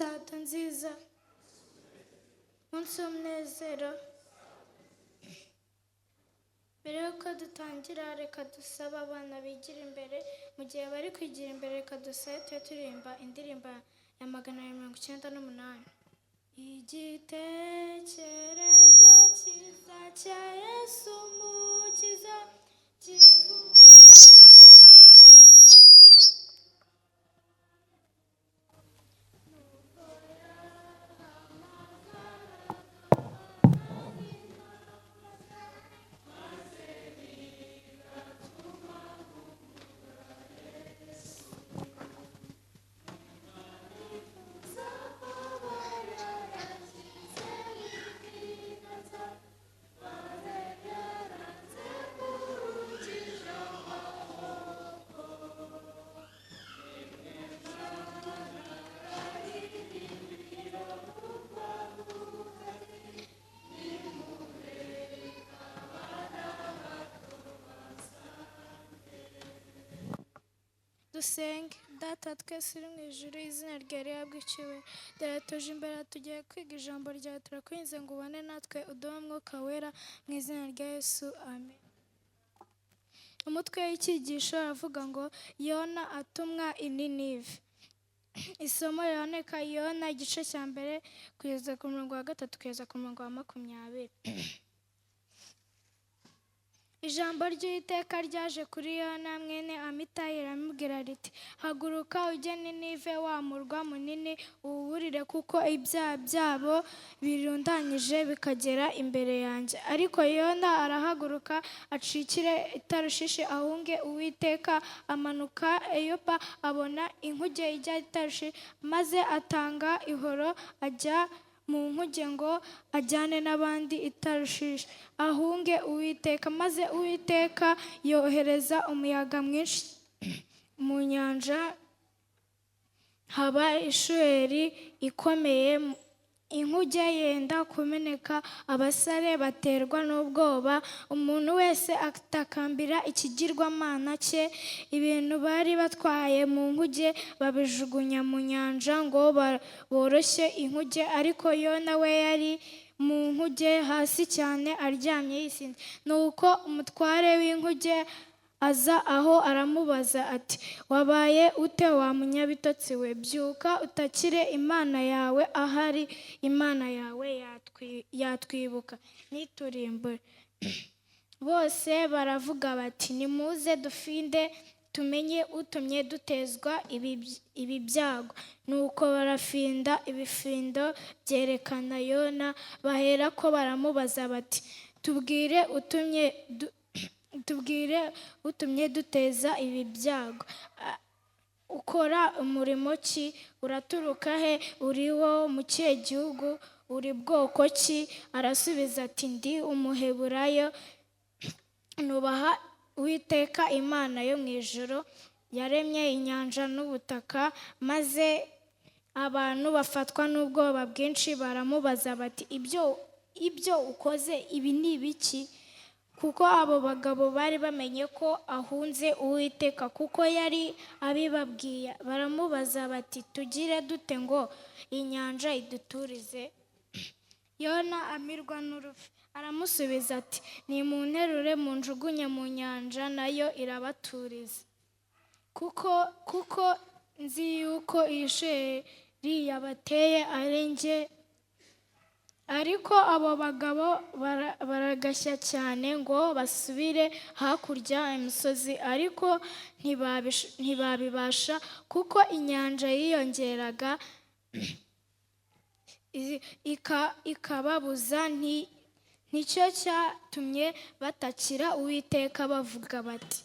isato nziza, umunsi w'umunezero. Mbere y'uko dutangira, reka dusabe abana bigira imbere. Mu gihe bari kwigira imbere, reka dusabe tujye turirimba indirimbo ya 198. Igitekerezo cyiza cya Yesu Umukiza dusenge. Data twese uri mu ijuru, izina ryawe rihabwe icyubahiro. Dore tuje imbere, tugiye kwiga ijambo ryawe, turakwinze ngo ubane natwe, uduhe umwuka wera, mu izina rya Yesu, amen. Umutwe w'icyigisho aravuga ngo Yona atumwa i Ninive. Isomo riboneka Yona igice cya mbere kugeza ku murongo wa 3 kugeza ku murongo wa 20. Ijambo ry'Uwiteka ryaje kuri Yona mwene Amitayi riramubwira riti, haguruka ujye Ninive, wa murwa munini, uwuburire, kuko ibyaha byabo birundanyije bikagera imbere yanjye. Ariko Yona arahaguruka acikire i Tarushishi ahunge Uwiteka, amanuka Yopa, abona inkuge ijya i Tarushishi, maze atanga ihoro ajya mu nkuge ngo ajyane n'abandi i Tarushishi ahunge Uwiteka. Maze Uwiteka yohereza umuyaga mwinshi mu nyanja, haba ishuheri ikomeye, inkuge yenda kumeneka, abasare baterwa n'ubwoba, umuntu wese atakambira ikigirwamana cye. Ibintu bari batwaye mu nkuge babijugunya mu nyanja ngo boroshye inkuge, ariko Yona we yari mu nkuge hasi cyane aryamye yisinze. Nuko umutware w'inkuge aza aho aramubaza ati, wabaye ute wa munyabitotsi we? Byuka utakire Imana yawe, ahari Imana yawe yatwibuka niturimbure. Bose baravuga bati, nimuze dufinde tumenye utumye dutezwa ibi byago. Nuko barafinda, ibifindo byerekana Yona, baherako baramubaza bati, tubwire utumye duteza ibi byago. Ukora umurimo ki? Uraturuka he? Uri wo mu kihe gihugu? Uri bwoko ki? Arasubiza ati, ndi Umuheburayo, nubaha Uwiteka Imana yo mu ijuru, yaremye inyanja n'ubutaka. Maze abantu bafatwa n'ubwoba bwinshi, baramubaza bati, ibyo ukoze ibi ni ibiki? Kuko abo bagabo bari bamenye ko ahunze Uwiteka, kuko yari abibabwiye. Baramubaza bati, tugire dute ngo inyanja iduturize? Yona amirwa n'urupfu, aramusubiza ati, nimunterure munjugunye mu nyanja, nayo irabaturiza. Kuko nzi yuko iyi shuheri yabateye ari njye. Ariko abo bagabo baragashya cyane ngo basubire hakurya imisozi, ariko ntibabibasha, kuko inyanja yiyongeraga ikababuza. Nicyo cyatumye batakira Uwiteka bavuga bati,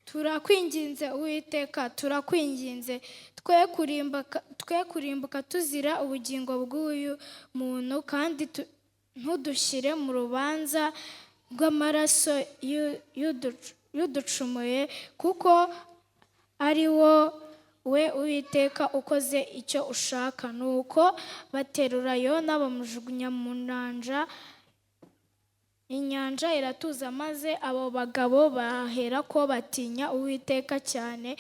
turakwinginze Uwiteka, turakwinginze, twe kurimbuka tuzira ubugingo bw'uyu muntu, kandi ntudushyire mu rubanza rw'amaraso y'uducumuye, kuko ari we Uwiteka ukoze icyo ushaka. Nuko baterura Yona bamujugunya mu nyanja, inyanja iratuza, maze abo bagabo baherako batinya Uwiteka cyane,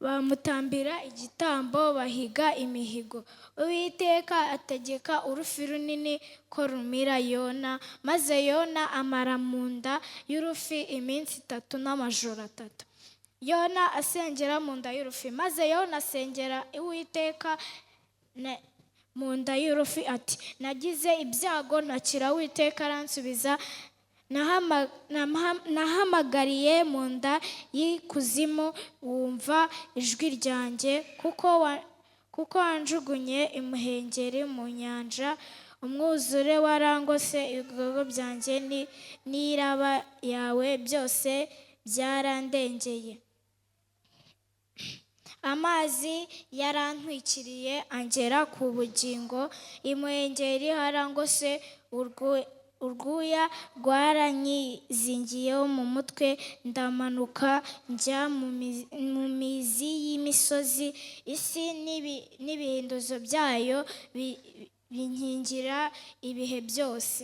bamutambira igitambo, bahiga imihigo. Uwiteka ategeka urufi runini ko rumira Yona, maze Yona amara mu nda y'urufi iminsi 3 n'amajoro 3. Yona asengera mu nda y'urufi. Maze Yona asengera Uwiteka mu nda y'urufi ati, nagize ibyago ntakira. Uwiteka aransubiza, nahamagariye mu nda y'ikuzimu, wumva ijwi ryanjye, kuko wanjugunye imuhengeri mu nyanja, umwuzure warangose, ibigogo byanjye n'iraba yawe byose byarandengeye. Amazi yarantwikiriye angera ku bugingo, imuhengeri harangose, urwuya rwaranyizingiyeho mu mutwe, ndamanuka njya mu mizi y'imisozi, isi n'ibihindizo byayo binkingira ibihe byose.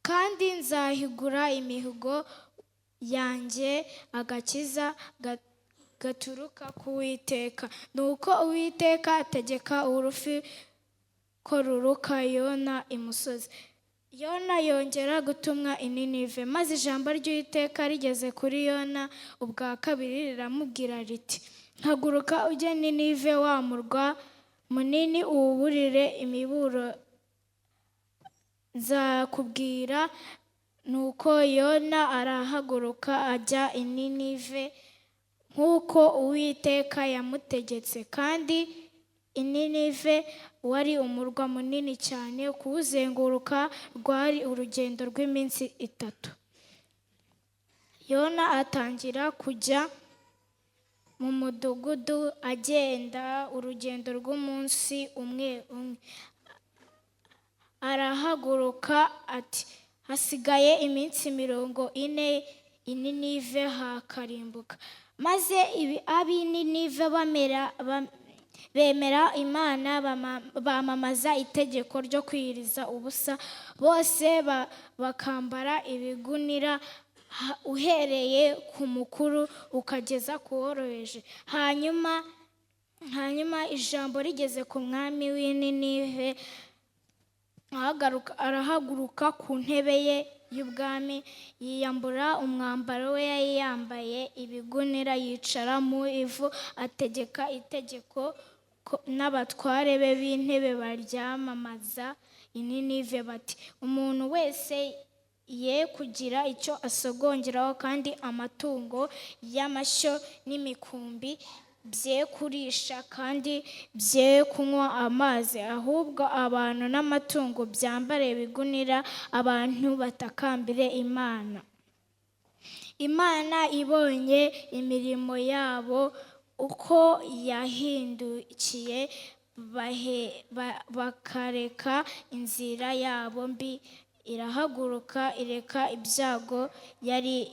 Kandi nzahigura imihigo yanjye, agakiza gaturuka ku Uwiteka. Nuko Uwiteka ategeka urufi ko ruruka Yona imusozi. Yona yongera gutumwa i Ninive. Maze ijambo ry'Uwiteka rigeze kuri Yona ubwa kabiri, riramubwira riti, haguruka ujye Ninive, wa murwa munini, uwuburire imiburo nzakubwira. Nuko Yona arahaguruka ajya i Ninive nk'uko Uwiteka yamutegetse. Kandi i Ninive wari umurwa munini cyane, kuwuzenguruka rwari urugendo rw'iminsi 3. Yona atangira kujya mu mudugudu agenda urugendo rw'umunsi umwe umwe. Arahaguruka ati, hasigaye iminsi 40 i Ninive hakarimbuka. Maze ab'i Ninive bemera Imana, bamamaza itegeko ryo kwiyiriza ubusa, bose bakambara ibigunira, uhereye ku mukuru ukageza ku woroheje. Hanyuma ijambo rigeze ku mwami w'i Ninive, arahaguruka ku ntebe ye y'ubwami, yiyambura umwambaro we yari yambaye ibigunira, yicara mu ivu, ategeka itegeko n'abatware be b'intebe baryamamaza i Ninive bati, umuntu wese ye kugira icyo asogongeraho, kandi amatungo y'amashyo n'imikumbi bye kurisha, kandi bye kunywa amazi, ahubwo abantu n'amatungo byambare ibigunira, abantu batakambire Imana. Imana ibonye imirimo yabo uko yahindukiye, bakareka inzira yabo mbi, irahaguruka ireka ibyago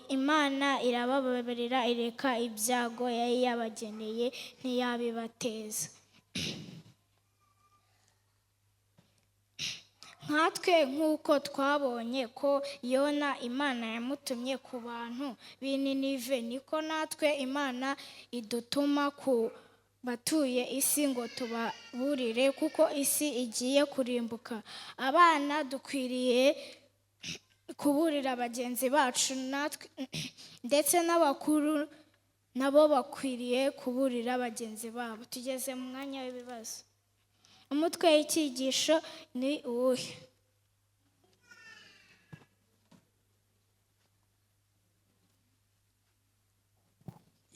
Imana irabababarira, ireka ibyago yari yabageneye, ntiyabibateza. Nkatwe nk'uko twabonye ko Yona Imana yamutumye ku bantu b'i Ninive, niko natwe Imana idutuma ku batuye isi ngo tubaburire, kuko isi igiye kurimbuka. Abana dukwiriye kuburira bagenzi bacu, ndetse n'abakuru nabo bakwiriye kuburira bagenzi babo. Tugeze mu mwanya w'ibibazo. Umutwe w'icyigisho ni uwuhe?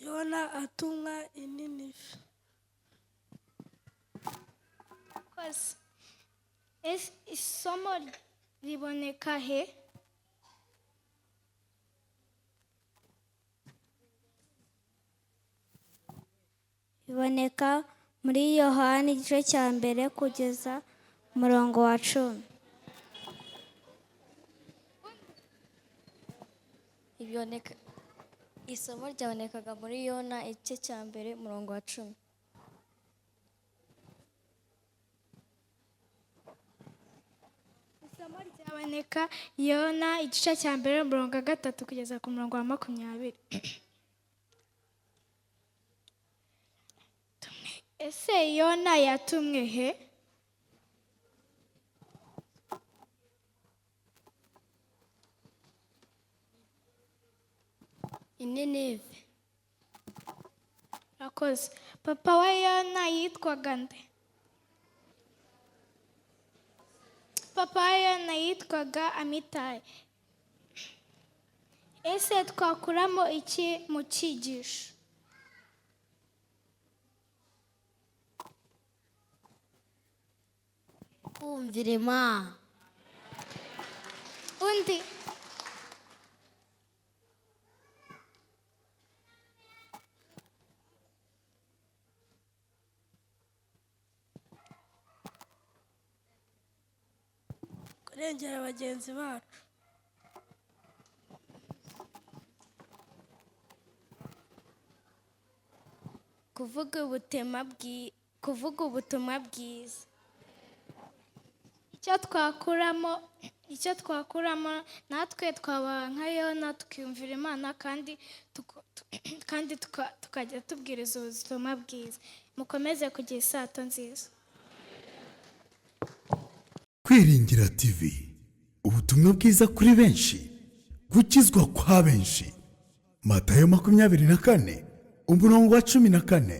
Yona atumwa i Ninive. Isomo riboneka he? Biboneka muri Yohana igice cya mbere kugeza umurongo wa 10. Isomo ryabonekaga muri Yona igice cya mbere umurongo wa 10. Isomo ryaboneka Yona igice cya mbere umurongo wa 3 kugeza ku murongo wa 20. ese yona yatumwe he? i Nineve. Urakoze. Papa wa yona yitwaga nde? Papa wa yona yitwaga Amitayi. Ese twakuramo iki mu cyigisho? Kumvira Imana. Undi? kurengera bagenzi bacu. Kuvuga ubutumwa bwiza. icyo twakuramo natwe twaba nka yona tukiyumvira Imana kandi tukajya tubwiriza ubutumwa bwiza. Mukomeze kugira isato nziza. Kwiringira TV, ubutumwa bwiza kuri benshi, gukizwa kwa benshi. Matayo 24 umurongo wa 14.